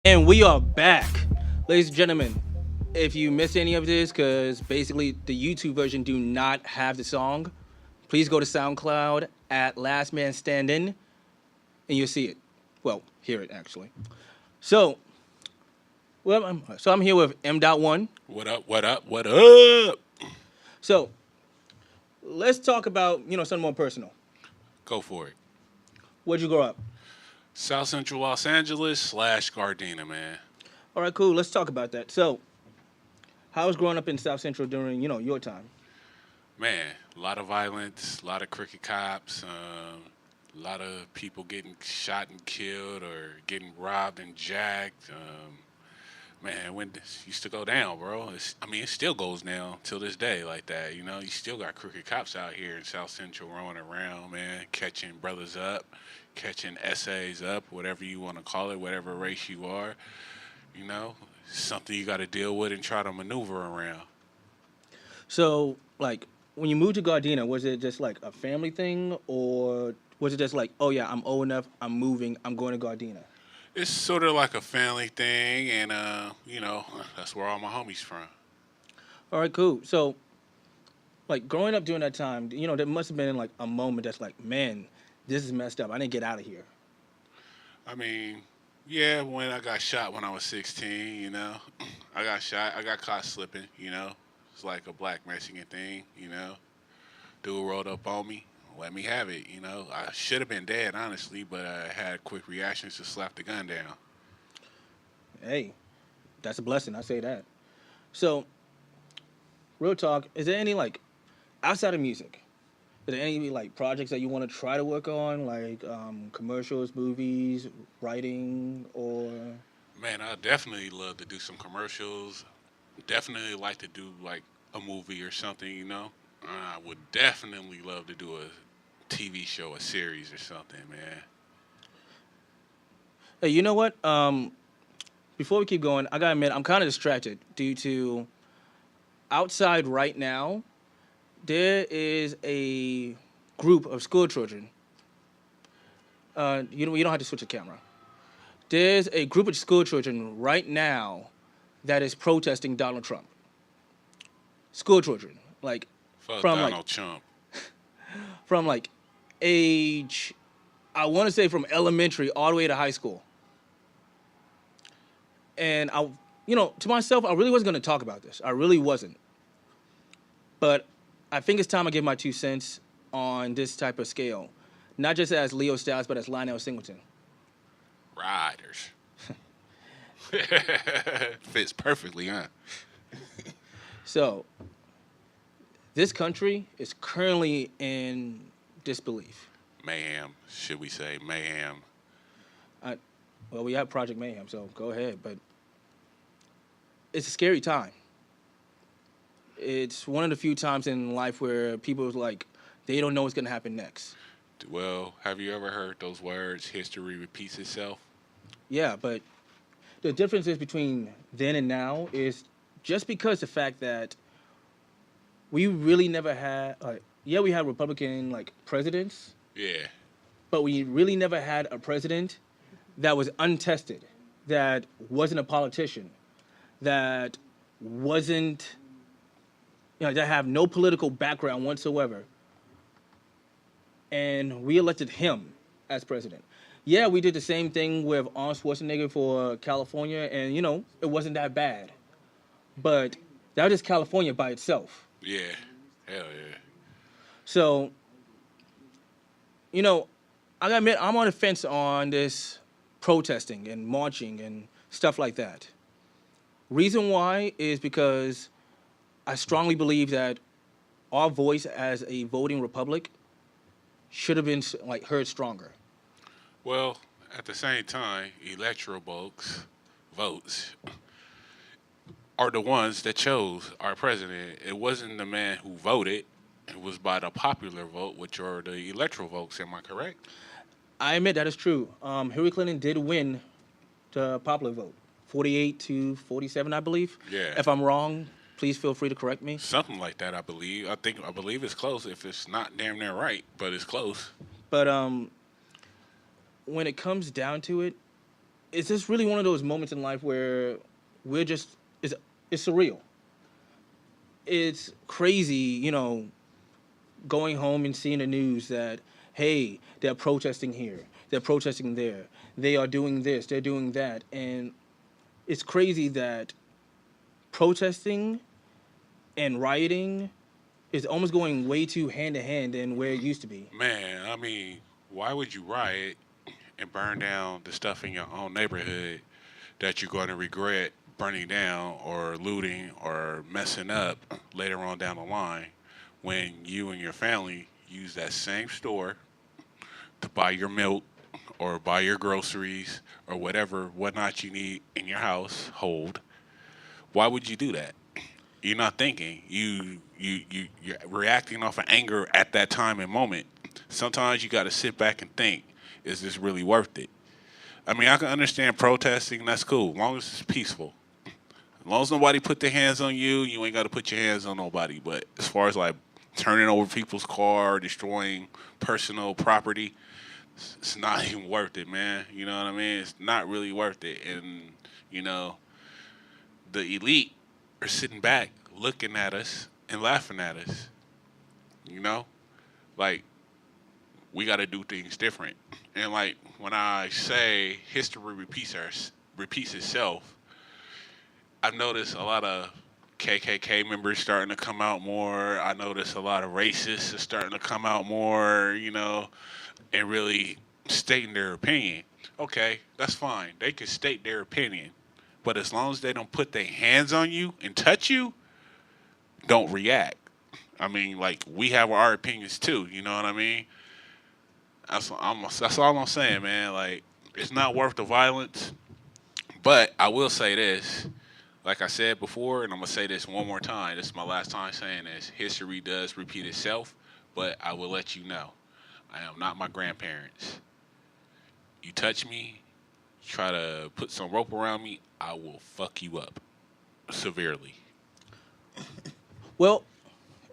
And we are back. Ladies and gentlemen, if you missed any of this, because basically the YouTube version do not have the song, please go to SoundCloud at lastmanstandin and you'll see it. Well, hear it actually. So, I'm here with M.1. What up? What up? What up? So, let's talk about, something more personal. Go for it. Where'd you grow up? South Central Los Angeles / Gardena, man. All right, cool. Let's talk about that. So, how was growing up in South Central during, your time? Man, a lot of violence, a lot of crooked cops, a lot of people getting shot and killed or getting robbed and jacked. Man, when this used to go down, bro. It still goes down till this day like that. You still got crooked cops out here in South Central rolling around, man, catching brothers up, catching essays up, whatever you want to call it, whatever race you are. Something you got to deal with and try to maneuver around. So, like, when you moved to Gardena, was it just like a family thing, or was it just like, oh yeah, I'm old enough, I'm moving, I'm going to Gardena? It's sort of like a family thing, and that's where all my homies from. All right, cool. So, like, growing up during that time, there must have been like a moment that's like, man, this is messed up. I didn't get out of here. I mean, yeah, when I got shot when I was 16, I got shot. I got caught slipping. It's like a black Mexican thing. Dude rolled up on me, let me have it. I should have been dead, honestly, but I had quick reactions to slap the gun down. Hey, that's a blessing. I say that. So, real talk, is there any like outside of music? Are there any like projects that you want to try to work on, like commercials, movies, writing, or? Man, I definitely love to do some commercials. Definitely like to do like a movie or something. I would definitely love to do a TV show, a series or something, man. Hey, you know what? Before we keep going, I gotta admit I'm kind of distracted due to outside right now. There is a group of school children. You don't have to switch the camera. There's a group of school children right now that is protesting Donald Trump. School children, like Fuck from Donald like Trump. from like age, I want to say from elementary all the way to high school. And to myself, I really wasn't going to talk about this. I really wasn't. But I think it's time I give my 2 cents on this type of scale, not just as Leo Styles, but as Lionel Singleton. Riders. Fits perfectly, huh? So, this country is currently in disbelief. Mayhem, should we say mayhem? Well, we have Project Mayhem, so go ahead. But it's a scary time. It's one of the few times in life where people like they don't know what's gonna happen next. Well, have you ever heard those words, history repeats itself? Yeah, but the differences between then and now is just because the fact that we really never had, we had Republican like presidents, Yeah. but we really never had a president that was untested, that wasn't a politician, that wasn't, that have no political background whatsoever. And we elected him as president. Yeah, we did the same thing with Arnold Schwarzenegger for California, and it wasn't that bad. But that was just California by itself. Yeah. Hell yeah. So, I gotta admit, I'm on the fence on this protesting and marching and stuff like that. Reason why is because I strongly believe that our voice as a voting republic should have been like heard stronger. Well, at the same time, electoral votes are the ones that chose our president. It wasn't the man who voted. It was by the popular vote, which are the electoral votes. Am I correct? I admit that is true. Hillary Clinton did win the popular vote, 48-47, I believe. Yeah. If I'm wrong, please feel free to correct me. Something like that, I believe. I believe it's close. If it's not damn near right, but it's close. But when it comes down to it, it's just really one of those moments in life where we're just it's surreal. It's crazy, going home and seeing the news that hey, they're protesting here, they're protesting there, they are doing this, they're doing that, and it's crazy that protesting and rioting is almost going way too hand to hand than where it used to be. Man, I mean, why would you riot and burn down the stuff in your own neighborhood that you're going to regret burning down or looting or messing up later on down the line when you and your family use that same store to buy your milk or buy your groceries or whatnot you need in your household? Why would you do that? You're not thinking. You're reacting off of anger at that time and moment. Sometimes you got to sit back and think, is this really worth it? I mean, I can understand protesting. That's cool, as long as it's peaceful. As long as nobody put their hands on you, you ain't got to put your hands on nobody. But as far as like turning over people's car, destroying personal property, it's not even worth it, man. You know what I mean? It's not really worth it. And, you know, the elite are sitting back looking at us and laughing at us. You know? Like, we got to do things different. And, like, when I say history repeats itself, I've noticed a lot of KKK members starting to come out more. I noticed a lot of racists are starting to come out more, and really stating their opinion. Okay, that's fine. They can state their opinion. But as long as they don't put their hands on you and touch you, don't react. I mean, like, we have our opinions too, you know what I mean? That's all I'm saying, man. Like, it's not worth the violence. But I will say this. Like I said before, and I'm going to say this one more time. This is my last time saying this. History does repeat itself, but I will let you know. I am not my grandparents. You touch me, try to put some rope around me, I will fuck you up severely. Well,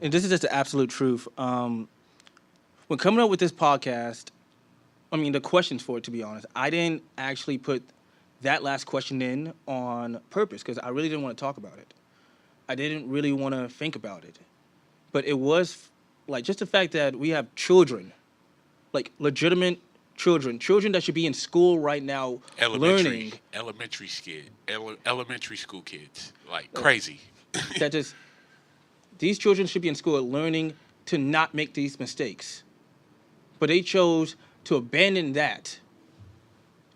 and this is just the absolute truth. When coming up with this podcast, I mean, the questions for it, to be honest, I didn't actually put that last question in on purpose because I really didn't want to talk about it. I didn't really want to think about it. But it was like just the fact that we have children, like legitimate children that should be in school right now learning. Elementary school kids, like crazy. That just, these children should be in school learning to not make these mistakes. But they chose to abandon that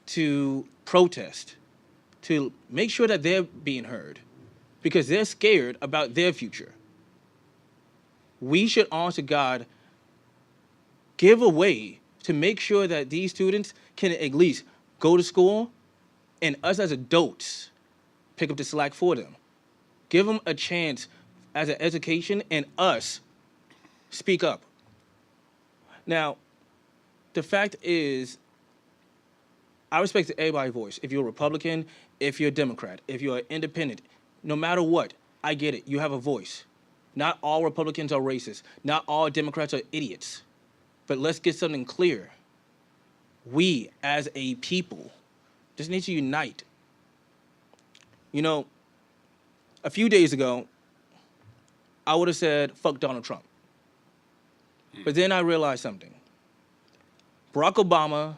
to protest, to make sure that they're being heard because they're scared about their future. We should, honest to God, give a way to make sure that these students can at least go to school and us as adults pick up the slack for them. Give them a chance as an education and us speak up. Now, the fact is, I respect everybody's voice. If you're a Republican, if you're a Democrat, if you're an independent, no matter what, I get it. You have a voice. Not all Republicans are racist. Not all Democrats are idiots. But let's get something clear. We, as a people, just need to unite. A few days ago, I would have said, fuck Donald Trump. But then I realized something. Barack Obama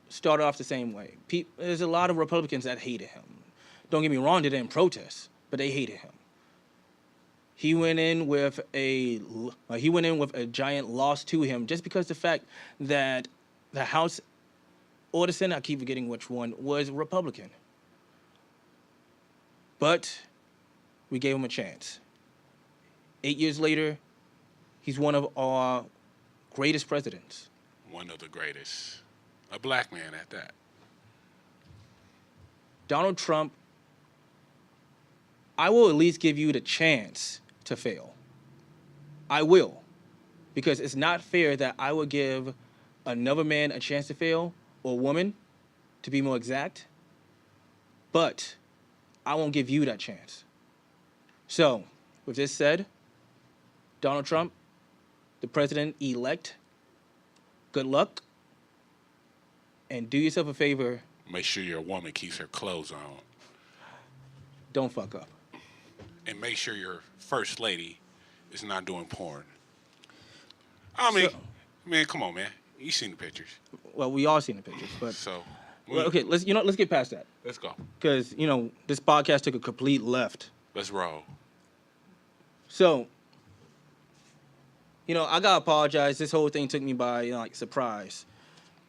started off the same way. There's a lot of Republicans that hated him. Don't get me wrong, they didn't protest, but they hated him. He went in with a giant loss to him just because the fact that the House or the Senate, I keep forgetting which one, was Republican. But we gave him a chance. 8 years later, he's one of our greatest presidents. One of the greatest. A black man at that. Donald Trump, I will at least give you the chance to fail. I will. Because it's not fair that I would give another man a chance to fail, or woman, to be more exact. But I won't give you that chance. So, with this said, Donald Trump, the president-elect, good luck. And do yourself a favor. Make sure your woman keeps her clothes on. Don't fuck up. And make sure your first lady is not doing porn. I mean, So, man, come on, man. You seen the pictures. well, we all seen the pictures, but So, well, okay, let's get past that let's go. because this podcast took a complete left. Let's roll. So, I gotta apologize. This whole thing took me by like surprise.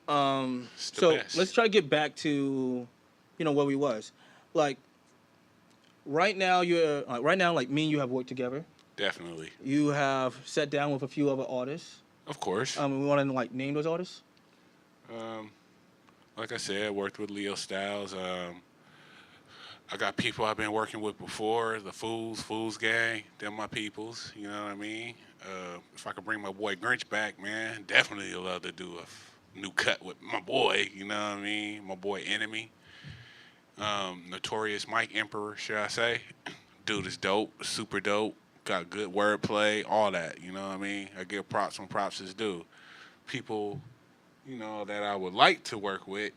It's the So best. let's try to get back to, where we was. Like right now, like me and you have worked together. Definitely. You have sat down with a few other artists. Of course. We want to like name those artists. Like I said, I worked with Leo Styles. I got people I've been working with before, the Fools Gang, them my peoples, you know what I mean? If I could bring my boy Grinch back, man, definitely love to do a new cut with my boy, you know what I mean? My boy Enemy. Notorious Mike Emperor, should I say? Dude is dope, super dope, got good wordplay, all that, you know what I mean? I give props when props is due. People, that I would like to work with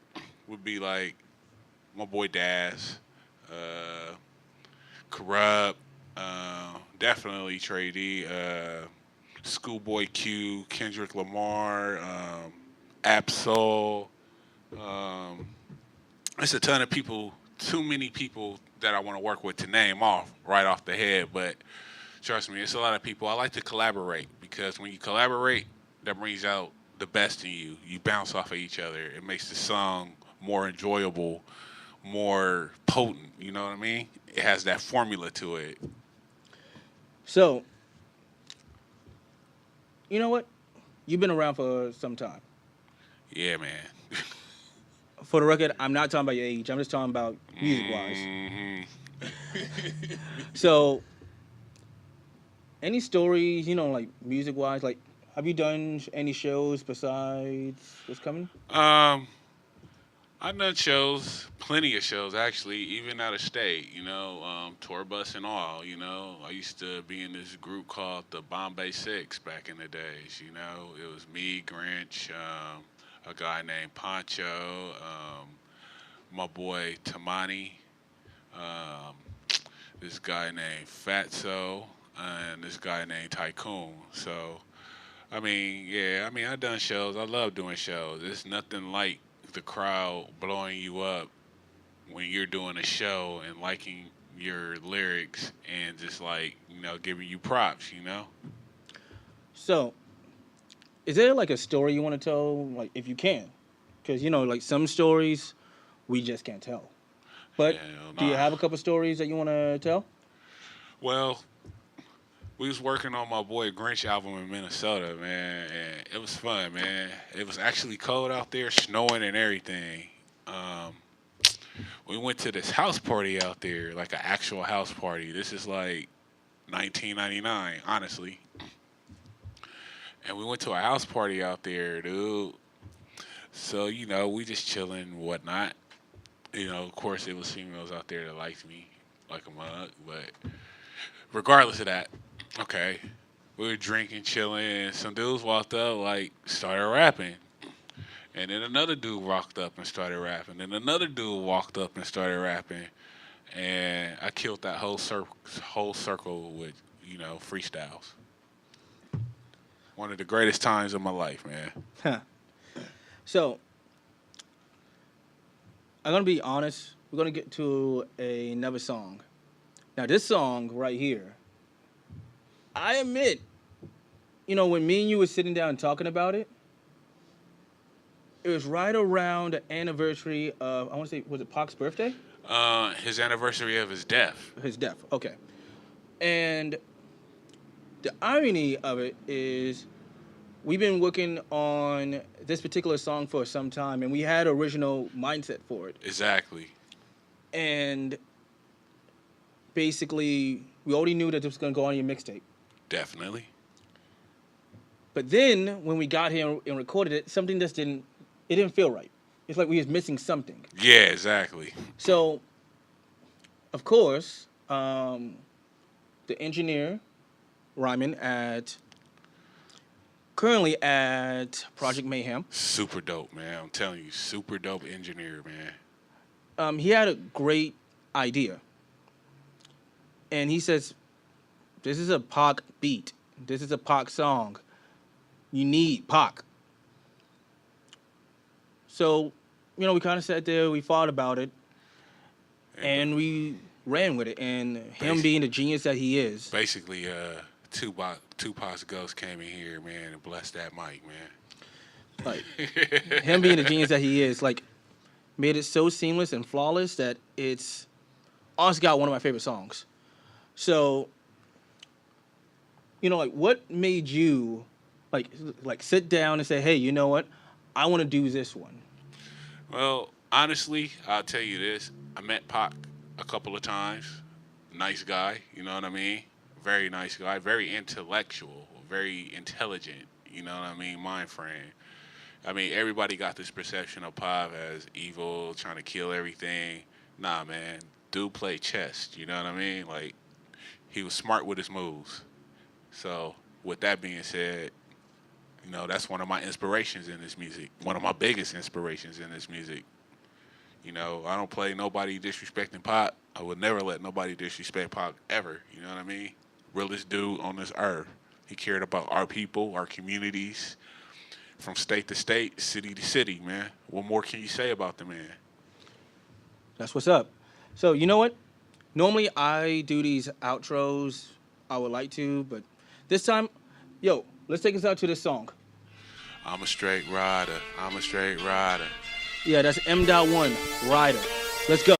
would be like my boy Daz, Corrupt, definitely Trey D, Schoolboy Q, Kendrick Lamar, Absol. It's a ton of people, too many people that I want to work with to name off right off the head, but trust me, it's a lot of people. I like to collaborate because when you collaborate, that brings out the best in you. You bounce off of each other. It makes the song more enjoyable, more potent, you know what I mean? It has that formula to it. So, you know what? You've been around for some time. Yeah, man. For the record, I'm not talking about your age. I'm just talking about music-wise. Mm-hmm. So, any stories, like music-wise, like have you done any shows besides what's coming? I've done shows, plenty of shows actually, even out of state, tour bus and all, I used to be in this group called the Bombay Six back in the days, It was me, Grinch, a guy named Poncho, my boy Tamani, um, this guy named Fatso, and this guy named Tycoon. So, I've done shows. I love doing shows. It's nothing like the crowd blowing you up when you're doing a show and liking your lyrics and just like, giving you props. So, is there like a story you want to tell, like if you can? Because like some stories we just can't tell. But Hell do you nah. have a couple stories that you want to tell? Well, we was working on my boy Grinch album in Minnesota, man, and it was fun, man. It was actually cold out there, snowing and everything. We went to this house party out there, like an actual house party. This is like 1999, honestly. And we went to a house party out there, dude. So, we just chilling, whatnot. Of course, it was females out there that liked me like a mug, but regardless of that, okay, we were drinking, chilling, and some dudes walked up, like, started rapping. And then another dude walked up and started rapping. And another dude walked up and started rapping. And I killed that whole circle with, freestyles. One of the greatest times of my life, man. Huh. So, I'm going to be honest. We're going to get to another song. Now, this song right here, I admit, when me and you were sitting down and talking about it, it was right around the anniversary of, I want to say, was it Pac's birthday? His anniversary of his death. His death, okay. And the irony of it is we've been working on this particular song for some time, and we had original mindset for it. Exactly. And basically, we already knew that this was going to go on your mixtape. Definitely. But then, when we got here and recorded it, something just didn't feel right. It's like we was missing something. Yeah, exactly. So, of course, the engineer, Ryman, currently at Project Mayhem. Super dope, man. I'm telling you, super dope engineer, man. he had a great idea, and he says, "This is a Pac beat. This is a Pac song. You need Pac." So, we kind of sat there, we thought about it, and we ran with it. And him being the genius that he is, basically, Tupac's ghost came in here, man, and blessed that mic, man. like him being the genius that he is, like made it so seamless and flawless that it's honestly got one of my favorite songs. So, like what made you like sit down and say, "Hey, you know what? I want to do this one." Well, honestly, I'll tell you this. I met Pac a couple of times. Nice guy, you know what I mean? Very nice guy, very intellectual, very intelligent, you know what I mean? Mind frame. I mean, everybody got this perception of Pac as evil, trying to kill everything. Nah, man. Dude played chess, you know what I mean? Like, he was smart with his moves. So, with that being said, that's one of my inspirations in this music. One of my biggest inspirations in this music. I don't play nobody disrespecting Pac. I would never let nobody disrespect Pac ever. You know what I mean? Realest dude on this earth. He cared about our people, our communities, from state to state, city to city, man. What more can you say about the man? That's what's up. So, you know what? Normally I do these outros. I would like to, but this time, let's take us out to this song. I'm a straight rider. I'm a straight rider. Yeah, that's M.1, Rider. Let's go.